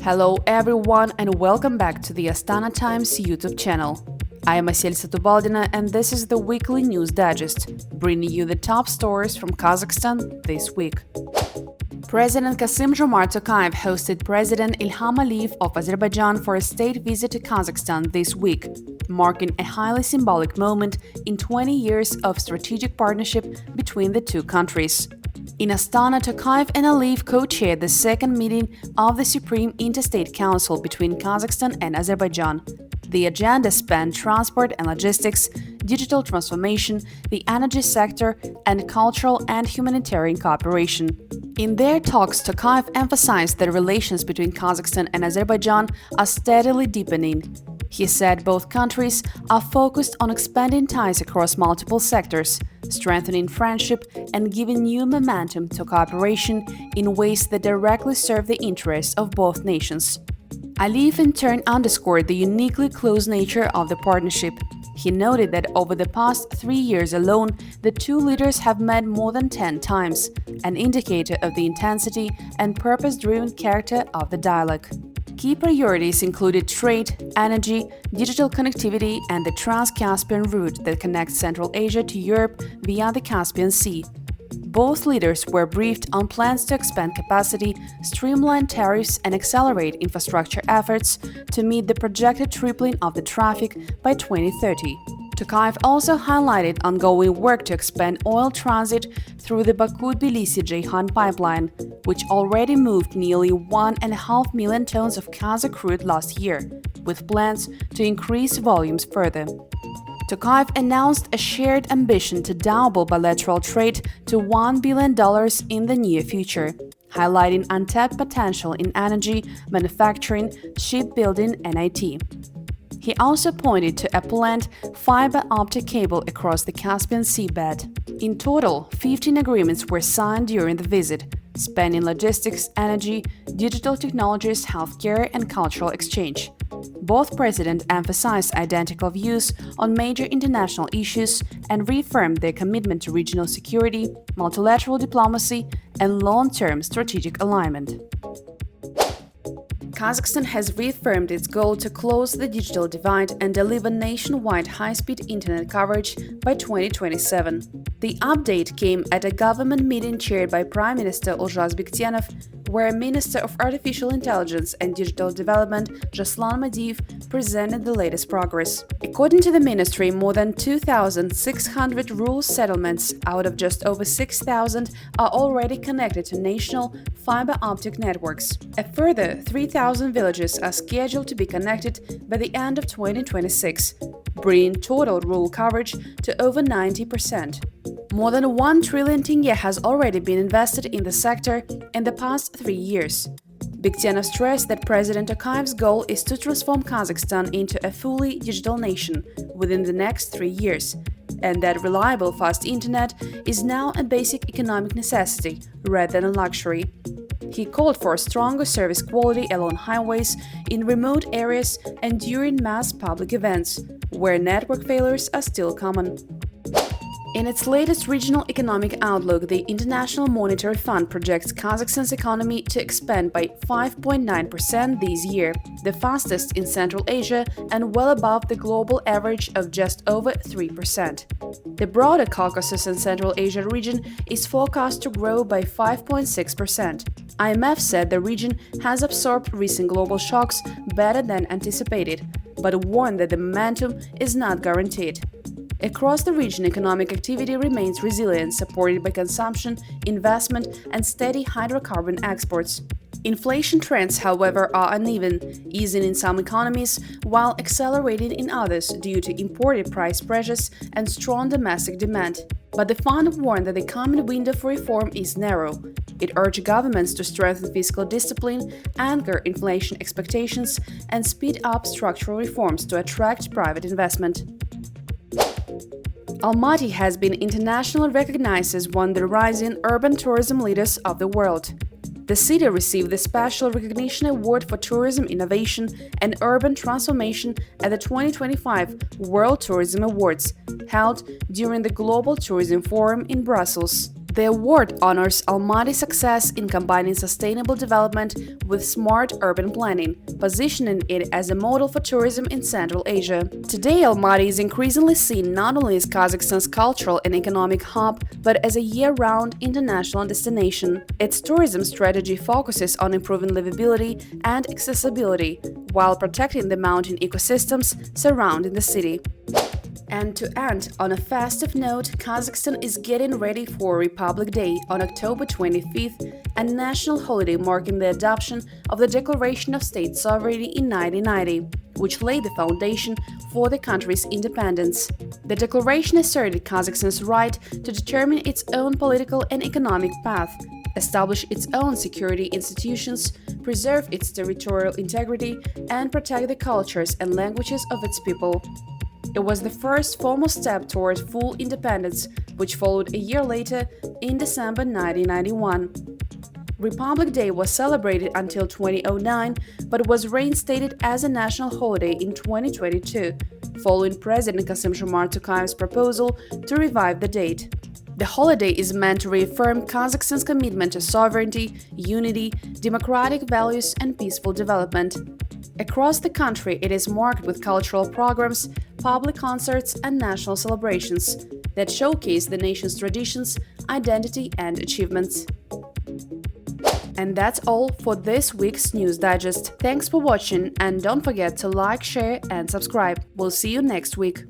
Hello everyone and welcome back to the Astana Times YouTube channel. I am Aselia Satubaldina and this is the weekly news digest, bringing you the top stories from Kazakhstan this week. President Kassym-Jomart Tokayev hosted President Ilham Aliyev of Azerbaijan for a state visit to Kazakhstan this week, marking a highly symbolic moment in 20 years of strategic partnership between the two countries. In Astana, Tokayev and Aliyev co-chaired the second meeting of the Supreme Interstate Council between Kazakhstan and Azerbaijan. The agenda spanned transport and logistics, digital transformation, the energy sector, and cultural and humanitarian cooperation. In their talks, Tokayev emphasized that relations between Kazakhstan and Azerbaijan are steadily deepening. He said both countries are focused on expanding ties across multiple sectors, strengthening friendship and giving new momentum to cooperation in ways that directly serve the interests of both nations. Aliyev in turn underscored the uniquely close nature of the partnership. He noted that over the past 3 years alone, the two leaders have met more than 10 times, an indicator of the intensity and purpose-driven character of the dialogue. Key priorities included trade, energy, digital connectivity, and the Trans-Caspian route that connects Central Asia to Europe via the Caspian Sea. Both leaders were briefed on plans to expand capacity, streamline tariffs, and accelerate infrastructure efforts to meet the projected tripling of the traffic by 2030. Tokayev also highlighted ongoing work to expand oil transit through the Baku-Tbilisi-Ceyhan pipeline, which already moved nearly 1.5 million tons of Kazakh crude last year, with plans to increase volumes further. Tokayev announced a shared ambition to double bilateral trade to $1 billion in the near future, highlighting untapped potential in energy, manufacturing, shipbuilding, and IT. He also pointed to a planned fiber optic cable across the Caspian seabed. In total, 15 agreements were signed during the visit, spanning logistics, energy, digital technologies, healthcare, and cultural exchange. Both presidents emphasized identical views on major international issues and reaffirmed their commitment to regional security, multilateral diplomacy, and long-term strategic alignment. Kazakhstan has reaffirmed its goal to close the digital divide and deliver nationwide high-speed internet coverage by 2027. The update came at a government meeting chaired by Prime Minister Ulzhas Bektenov, where Minister of Artificial Intelligence and Digital Development Jaslan Madiyev presented the latest progress. According to the ministry, more than 2,600 rural settlements out of just over 6,000 are already connected to national fiber optic networks. A further 3,000 villages are scheduled to be connected by the end of 2026, bringing total rural coverage to over 90%. More than 1 trillion tenge has already been invested in the sector in the past 3 years. Bektenov stressed that President Tokayev's goal is to transform Kazakhstan into a fully digital nation within the next 3 years, and that reliable fast internet is now a basic economic necessity rather than a luxury. He called for stronger service quality along highways, in remote areas, and during mass public events, where network failures are still common. In its latest regional economic outlook, the International Monetary Fund projects Kazakhstan's economy to expand by 5.9% this year, the fastest in Central Asia and well above the global average of just over 3%. The broader Caucasus and Central Asia region is forecast to grow by 5.6%. IMF said the region has absorbed recent global shocks better than anticipated, but warned that the momentum is not guaranteed. Across the region, economic activity remains resilient, supported by consumption, investment, and steady hydrocarbon exports. Inflation trends, however, are uneven, easing in some economies while accelerating in others due to imported price pressures and strong domestic demand. But the fund warned that the coming window for reform is narrow. It urged governments to strengthen fiscal discipline, anchor inflation expectations, and speed up structural reforms to attract private investment. Almaty has been internationally recognized as one of the rising urban tourism leaders of the world. The city received the Special Recognition Award for Tourism Innovation and Urban Transformation at the 2025 World Tourism Awards, held during the Global Tourism Forum in Brussels. The award honors Almaty's success in combining sustainable development with smart urban planning, positioning it as a model for tourism in Central Asia. Today, Almaty is increasingly seen not only as Kazakhstan's cultural and economic hub, but as a year-round international destination. Its tourism strategy focuses on improving livability and accessibility, while protecting the mountain ecosystems surrounding the city. And to end on a festive note, Kazakhstan is getting ready for Republic Day on October 25th, a national holiday marking the adoption of the Declaration of State Sovereignty in 1990, which laid the foundation for the country's independence. The declaration asserted Kazakhstan's right to determine its own political and economic path, establish its own security institutions, preserve its territorial integrity, and protect the cultures and languages of its people. It was the first formal step toward full independence, which followed a year later in December 1991. Republic Day was celebrated until 2009, but was reinstated as a national holiday in 2022, following President Kassym-Jomart Tokayev's proposal to revive the date. The holiday is meant to reaffirm Kazakhstan's commitment to sovereignty, unity, democratic values, and peaceful development. Across the country, it is marked with cultural programs, public concerts, and national celebrations that showcase the nation's traditions, identity, and achievements. And that's all for this week's News Digest. Thanks for watching, and don't forget to like, share, and subscribe. We'll see you next week.